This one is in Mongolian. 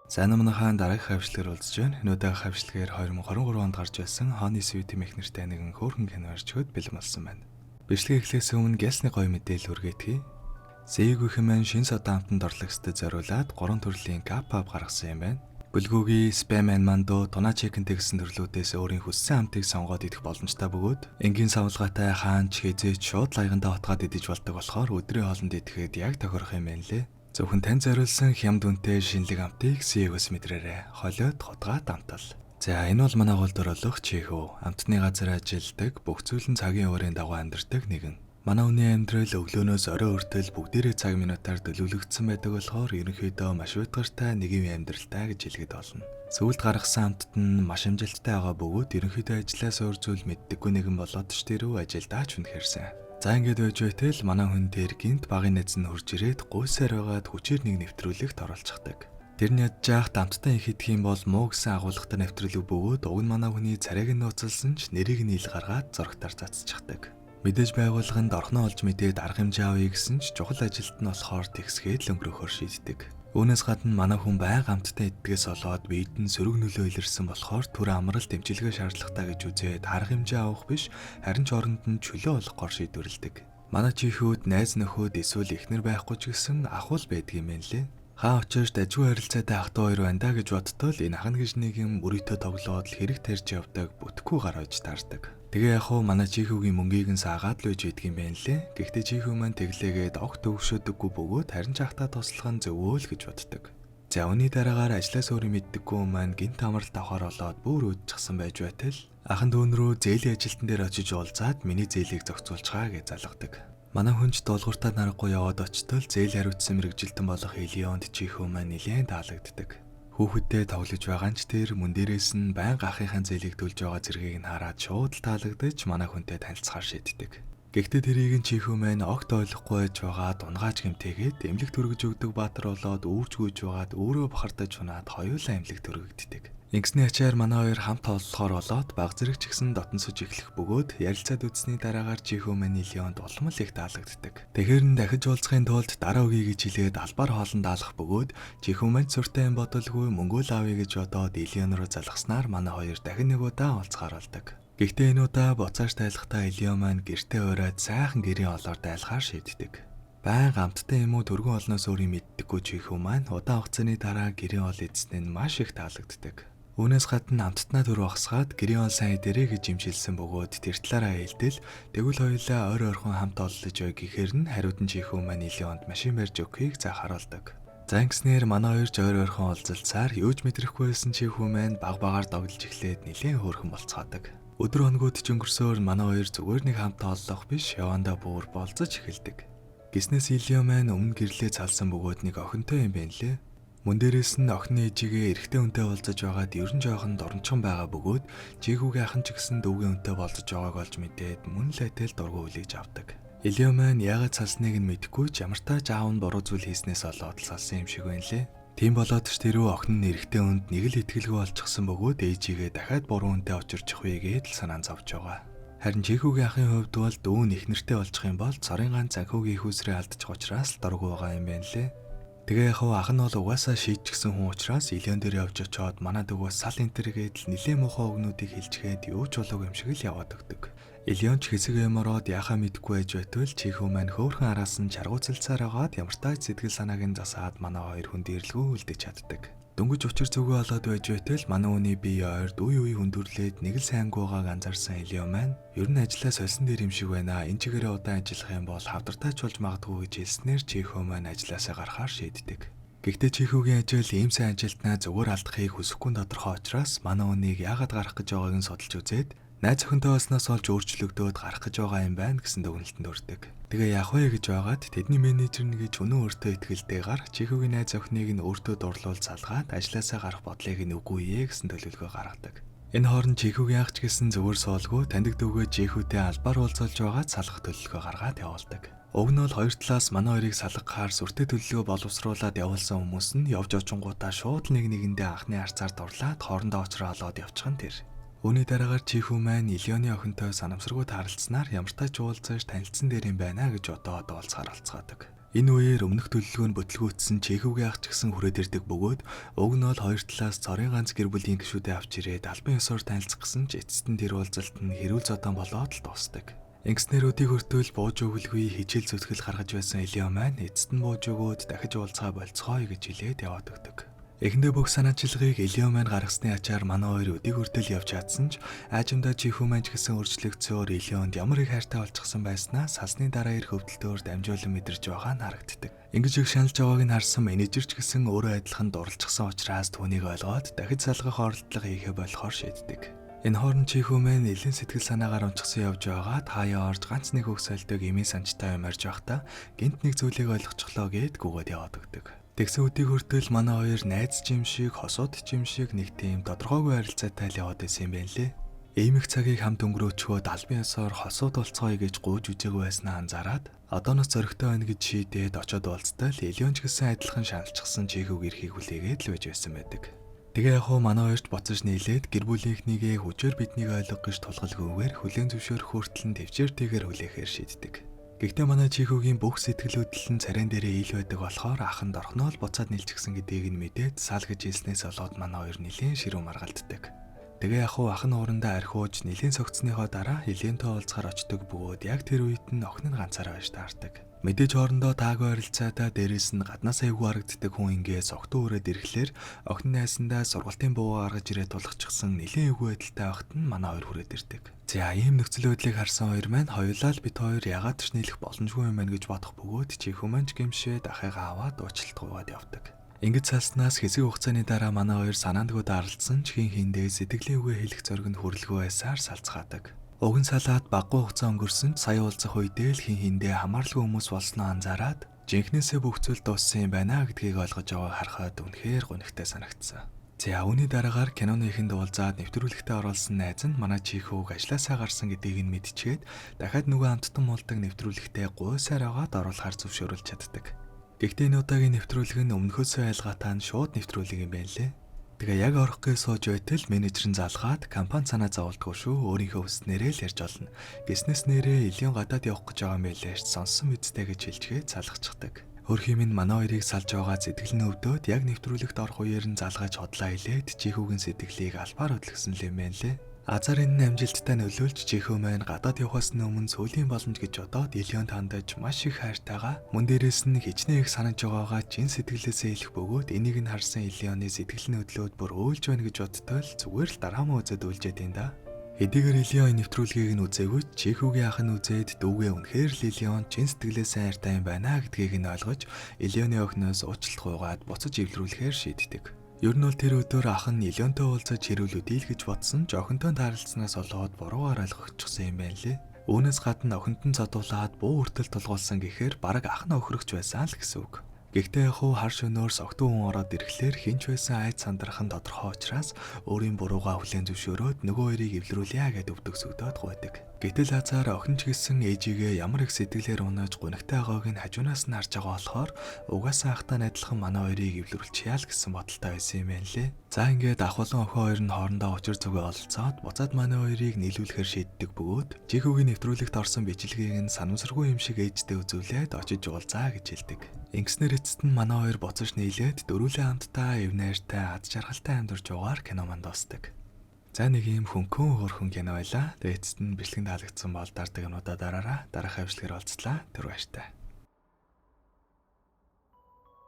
Сайн амныхаа дараагийн хавьчлалаар уулзж байна. Өнөөдрийн хавьчлалаар 2023 онд гарч байсан Honey Sweet эмэх нэртэй нэгэн хөөрхөн кино ирж хөт бэлэн болсон байна. Бичлэг эхлээс өмнө гялсны гоё мэдээлэл хүргээтгэе. Сээгүүхэн маань шин содон амтанд орлогчдод зориулаад 3 төрлийн кап-ап гаргасан юм байна. Бүлгүүгийн спэмен мандо тунаа чекэнтэй гэсэн төрлүүдээс өөрийн хүссэн амтыг сонгоод идэх боломжтой бөгөөд энгийн савлгаатай хаанч хэзээ шууд лайгандаа утгаад идэж болдог болохоор өдрийн хоолнд идэхэд яг тохирох юм байна лээ. Зөвхөн тань зориулсан хямд үнэтэй шинэлэг амтыг сээгөөс мэдрээрэй. Холиод хутгаад амтал. За энэ бол манай гол дөрөлөх чихөө. Амтны газар ажилладаг, бүх зүйл нь цагийн уурын дагуу амьдардаг нэгэн. Манай хүний амьдрал өглөөнөөс орой хүртэл бүгдээрээ цаг минутаар төлөвлөгдсөн байдаг болохоор ерөнхийдөө маш уйтгартай нэг юм амьдралтай гэж хэлгээд болно. Сүүлд гаргасан амтд нь маш амжилттай байгаа бөгөөд ерөнхийдөө ажлаа суур зүйл мэддэггүй нэгэн болоод ч тэрөө ажилдаа ч үнэхэрсэн. За ингэж байж байтал манай хүн дээр гинт багын нэз нь хурж ирээд гуйсаар байгаад хүчээр нэг нэвтрүүлэгт оруулцдаг. Тэр нь ядж яахт амттай их идэх юм бол муу гэсэн агуулгатай нэвтрүүлэг бөгөөд уг нь манай хүний царайг нь нууцлсан ч нэрийг нь ил гаргаад зурагтаар цацчихдаг. Мэдээж байгууллаганд орхноо олж мэдээд арга хэмжээ авъя гэсэн ч чухал ажилт нь болохоор тэгсгээд л өнгөрөхөөр шийддэг. Үүнээс гадна манай хүн байнга амттай иддгээс болоод биед нь сөрөг нөлөө илэрсэн болохоор түр амралт дэмжлэгээ шаардлагатай гэж үзээд арга хэмжээ авах биш харин ч оронд нь чөлөө олохоор шийдвэрлэдэг. Манай чихүүд найз нөхөд эсвэл эхнэр байхгүй ч гэсэн ахвал байдаг юм байна лээ. Хаа очиж дажгүй харилцаатай ах トゥ хоёр байна да гэж бодтол энэ ахна гэж нэг юм өрөөтөө тоглоод л хэрэг тарьж явдаг бүтггүй гар ойж таардаг. Тэгээ яг хуу манай чихүүгийн мөнгийг нь саагаад л үйж идэх юм байна лээ. Гэхдээ чихүү маань тэглээгээд огт өвшөөдөггүй бөгөөд харин ч ахтаа туслах нь зөвөө л гэж боддог. За үүний дараагаар ажлаа суурь мэддэггүй маань гинт амралт авахар болоод бүр өөдчихсэн байж байтал ахын дүүн рүү зээлийн ажилтан дээр очиж уулзаад миний зээлийг зохицуулцгаа гэж залгадаг. Манай хүнч дуулууртаа нарахгүй яваад очтол зээл хариуцсан мэрэгжилтэн болох Элионд чихүү маань нэлээд таалагддаг. Хүүхэдтэй тоглож байгаа нь ч тэр мөн дээрээс нь байнга ахынхаа зээлийг төлж байгаа зэргийг нь хараад шууд таалагдаж манай хүнтэй танилцахаар шийддэг. Гэхдээ тэрийг нь чихүү маань огт ойлгохгүй байж байгаа дунгааж гэмтээгээд эмнэлэг төргөж өгдөг баатар болоод үүрж гүйж байгаад өөрөө бахардаж унаад хоёулаа эмнэлэг төргөгддөг. Ингэсний ачаар манай хоёр хамт ололцохоор болоод баг зэрэг ч гэсэн дотн сууж эхлэх бөгөөд ярилцаад үтсний дараагаар чихүү маань Элионд улам л их таалагддаг. Тэгэхэр нь дахиж уулзахын тулд дараа үгүй гэж хэлээд албаар хоолнд даалгах бөгөөд чихүү маань сүртэй юм бодолгүй мөнгөө л авъя гэж бодоод Элион руу залгаснаар манай хоёр дахин нэг удаа уулзахаар болдог. Гэхдээ энэ удаа буцааж тайлхтаа Элион маань гэртээ ураад сайхан гэрийн олоор дайлахаар шийддэг. Байнга амттай юм уу төргөн олноос өөрийн мэддэггүй чихүү маань удаан хугацааны дараа гэрийн ол эзэн нь маш их таалагддаг. Үүнээс гадна амттнаа төр багсгаад гэрийн ол сайн идэрэ гэж имжилсэн бөгөөд тэр талаараа хэлтэл тэгвэл хоёулаа ойр ойрхон хамт оллож ой гэхээр нь хариуд нь чихүү маань Элионд машин барьж өгөхийг заахаруулдаг. За ингэснээр манай хоёр ойр ойрхон олзалцаар юуж мэдрэхгүй байсан чихүү маань баг багаар догдолж эхлээд нэлээд хөөрхөн болцгоодог. Өдөр хоногуд ч өнгөрсөөр манай хоёр зүгээр нэг хамт оллох биш явандаа бүр болцож эхэлдэг. Гиснээс Элион маань өмнө гэрлээ цалсан бөгөөд нэг охинтой юм байна лээ. Мөн дээрээс нь охины ээжигээ эрэгтэй хүнтэй уулзаж байгаад ерөн жоохон дурнчхан байгаа бөгөөд чихүүгийн ахын ч гэсэн дүүгийн хүнтэй болцож байгааг олж мэдээд мөн л айтэл дургу үлээж авдаг. Элион маань яагаад салсныг нь мэдэхгүй ч ямар тааж аав нь буруу зүйл хийснээс болоод салсан юм шиг байна лээ. Тийм болоод ч тэрөө охин нь эрэгтэй хүнд нэг л итгэлгүй олчихсан бөгөөд ээжигээ дахиад буруу хүнтэй очирчих вэ гээд л санаан зовж байгаа. Харин чихүүгийн ахын хувьд бол дүү нь их нэртэй олчих юм бол цорын ганц занхүүгийн хүүсрээ алдчих учраас л дургу байгаа юм байна лээ. Тэгээ яг ах нь бол угаасаа шийдчихсэн хүн учраас Элион дээр явж очоод манай дүүгөө сал энтергээд л нилээ муухай өгнүүдийг хэлжгээд юу ч болоогүй юм шиг л яваад өгдөг. Элион ч хэсэг ямароод яхаа мэдгүй байж байтвал чихүү маань хөөрхөн араас нь чаргууцалцаар агаад ямар тааж сэтгэл санааг нь засаад манай хоёр хүн дээрлгүй үлдэж чаддаг. Дөнгөж учир зүгөө олоод байж байтал манай хүний бие ойрд үе үе хүндрэлээд нэг л сайнгүй байгааг анзаарсан Элион маань ер нь ажлаа сольсон дээр юм шиг байна. Энэ чигээрээ удаан ажиллах юм бол хавдартайч болж магадгүй гэж хэлснээр чихүү маань ажлаасаа гарахаар шийддэг. Гэхдээ чихүүгийн ажил ийм сайн ажилтнаа зүгээр алдахыг хүсэхгүй тодорхой учраас манай хүнийг яагаад гарах гэж байгааг нь судалж үзээд найз охинтой болсноос олж өөрчлөгдөөд гарах гэж байгаа юм байна гэсэн дүгнэлтэнд өртөг. Тэгээ яах вэ гэж байгаад тэдний менежер нь гэж өнөө өөртөө итгэлтэйгээр чихүүгийн найз охиныг нь өөртөө дурлуул залгаад ажлаасаа гарах бодлыг нь үгүйе гэсэн төлөвлөгөө гаргадаг. Энэ хооронд чихүүгийн ах ч гэсэн зөвөр суулгүй таньдаг дүүгээ чихүүтэй албаар уулзалж байгаад салах төлөвлөгөө гаргаад явуулдаг. Уг нь бол хоёр талаас манай хоёрыг салгахаар сүртэй төлөвлөгөө боловсруулад явуулсан хүмүүс нь явж очингуудаа шууд нэг нэгэндээ анхны харцаар дурлаад хоорондоо очролоод явчих нь тэр. Үүний дараагаар чихүү маань Элионы охинтой санамсаргүй тааралцснаар ямар тач уулзаж танилцсан дээр юм байна гэж бодоод уулзахаар олцгаадаг. Энэ үеэр өмнөх төлөвлөгөө нь бүтлгүүцсэн Чеховгийн ах ч гэсэн хүрээд ирдэг бөгөөд уг нь бол хоёр талаас цорын ганц гэр бүлийн гишүүдэд авч ирээд албан ёсоор танилцах гэсэн ч эцэст нь тэр уулзалт нь хэрүүл зодон болоод л дуусдаг. Ингэснээр өдийг хүртэл бууж өгөлгүй хичээл зүтгэл гаргаж байсан Элион маань эцэст нь бууж өгөөд дахиж уулзгаа болцгоё гэж хэлээд яваад өгдөг. Эхэндээ бүх санаачлалыг Элион маань гаргасны ачаар манай хоёр өдийг хүртэл явж чадсан ч аажимдаа Чехов маань ч гэсэн өөрчлөгдсөөр Элионд ямар их хайртай болчихсон байснаа салсны дараа ирэх хөвдөлтөөр дамжуулан мэдэрч байгаа нь харагддаг. Ингэж их шаналж байгааг нь харсан менежер ч гэсэн өөрөө адилхан дурлцсан учраас түүнийг ойлгоод дахиж салгах оролдлого хийхэ болохоор шийддэг. Энэ хооронд Чехов маань нэлээд сэтгэл санаагаар унчсан явж байгаад хаяа орж ганц нэг үг сольдог эмийн санчтай юм ярьж байхдаа гинт нэг зүйлийг ойлгочихлоо гэд гүгээд яваад өгдөг. Тэгсэн өдийг хүртэл манай хоёр найз чим шиг, хосууд чим шиг нэг тийм тодорхойгүй харилцаатай л яваад байсан юм байна лээ. Ийм их цагийг хамт өнгөрөөчгөөд албан ёсоор хосууд болцгоё гэж гуйж үзээгүй байснаа анзаараад одооноос зөрөгтэй байна гэж шийдээд очиод уулзтал Элион ч гэсэн адилхан шаналчихсан Чехов эрхийг хүлээгээд л байж байсан байдаг. Тэгээ яг хуу манай хоёрт боцож нийлээд гэр бүлийнхнийгээ хүчээр биднийг ойлгох гэж тулгалгүйгээр хүлээн зөвшөөрөх хүртэл нь төвчээртэйгээр хүлээхээр шийддэг. Гэхдээ манай Чеховгийн бүх сэтгэлүүдэл нь царайн дээрээ ил байдаг болохоор аханд орхноо л буцаад нийлчихсэн гэдгийг нь мэдээд сал гэж хэлснээс болоод манай хоёр нэлээд ширүү маргалддаг. Тэгээ яг хуу ах нь уурандаа архиуж нэлээд согцсныхоо дараа Элионтой уулзахаар очдог бөгөөд яг тэр үед нь охин нь ганцаараа байж таардаг. Мэдээж хоорондоо таагүй харилцаатай дээрэс нь гаднаас айгүй харагддаг хүн ингээд согтуу өрөөд ирэхлээр охин найсандаа сургалтын буугаа гаргаж ирээд тулахчихсан нэлээд эвгүй байдалтай байхад нь манай хоёр хүрээд ирдэг. За ийм нөхцөл байдлыг харсан хоёр маань хоёулаа л бид хоёр ягаад ч нийлэх боломжгүй юм байна гэж бодох бөгөөд Чехов маань ч гэмшээ дахиагаа аваад уучлалтгүйгээд явдаг. Ингэж салснаас хэсэг хугацааны дараа манай хоёр санаандгүй даралдсан ч хин хиндээ сэтгэлийн үгээ хэлэх зориг нь хүрэлгүй байсаар салцгаадаг. Уг нь салаад баггүй хугацаа өнгөрсөн сая уулзах үедээ л хин хиндээ хамааралгүй хүмүүс болсноо анзаараад жинхнээсээ бүх зүйл дууссан юм байна гэдгийг ойлгож байгааг харахад үнэхээр гонигтай санагдсан. За үүний дараагаар киноны ихэнд уулзаад нэвтрүүлэгтээ оруулсан найз нь манай Чехов ажлаасаа гарсан гэдгийг нь мэдчихээд дахиад нөгөө амттан муулдаг нэвтрүүлэгтээ гуйсаар аваад оруулахар зөвшөөрүүлж чаддаг. Гэхдээ энэ удаагийн нэвтрүүлэг нь өмнөхөөсөө айлгаатай нь шууд нэвтрүүлэг юм байна лээ. Тэгээ яг орох гэж сууж байтал менежер нь залгаад компани санаа зовлтгүй шүү өөрийнхөө хүснээрээ л ярьж олно. Гиснес нэрээ Элион гадаад явах гэж байгаа юм байлээ ш сонсон мэдтэй гэж хэлчихээ залгацдаг. Хөрхий минь манай хоёрыг салж байгаа сэтгэл нь өвдөөд яг нэвтрүүлэгт орох үеэр нь залгаж хотлоо хэлээд Чеховгийн сэтгэлийг албаар хөдлөсөн л юм байна лээ. Азар энэ амжилттай нөлөөлж Чехов маань гадаад явахаас өмнө сүүлийн боломж гэж бодоод Элионд хандаж маш их хайртайгаа мөн дээрээс нь хичнээн их санаж байгаагаа чин сэтгэлээсээ хэлэх бөгөөд энийг нь харсан Элионы сэтгэл нөдлөөд бүр өөлж байна гэж бодтол зүгээр л дараамаа үзээд үлжээд юм да. Хэдийгээр Элион нэвтрүүлгийг нь үзээгүй Чеховгийн ах нь үзээд дүүгээ үнэхээр л Элион чин сэтгэлээсээ хайртай юм байна гэдгийг нь ойлгож Элионы охиноос уучлалт гуйгаад буцаж эвлэрүүлэхээр шийддэг. Ер нь бол тэр өдөр ах нь Элионтой уулзаж хэрүүлүүдий л гэж бодсон ч охинтой тааралцснаас болоод буруугаар ойлгогдчихсан юм байна лээ. Үүнээс гадна охинтон цодуулаад буу хүртэл тулгуулсан гэхээр бараг ах нь өхрөгч байсан л гэсэн үг. Гэхдээ яг хуу хар шөнөөр согтуу хүн ороод ирэхлээр хинч байсан айц сандрах нь тодорхой учраас өөрийн буруугаа хүлээн зөвшөөрөөд нөгөө хоёрыг эвлэрүүлье гэд өвдөгсөгдөөд гуйдаг. Гэтэл Азар охин ч гэсэн ээжигээ ямар их сэтгэлээр унаж гунигтай байгааг нь хажуунаас нь харж байгаа болохоор угаасаа ахтай адилхан манай хоёрыг эвлэрүүлчихъя л гэсэн бодолтой байсан юм байна лээ. За ингээд ах болон охин хоёр нь хоорондоо учир зүгээ ололцоод буцаад манай хоёрыг нийлүүлэхээр шийддэг бөгөөд Чеховгийн нэвтрүүлэгт орсон бичлэгийг нь санамсаргүй юм шиг ээжтэй үзүүлээд очиж уулзаа гэж хэлдэг. Ингэснээр эцэст нь манай хоёр буцаж нийлээд дөрүлээ хамтдаа эв найртай ад жаргалтай амьдарч яваар кино манд дуусдаг. За нэг юм хөнхөн хөөрхөн кино байла. Тэгээд эцэст нь бичлэг таалагдсан бол дараагийн удаа дараараа дараах хавьчлэгээр олцлаа. Тэр баяртай.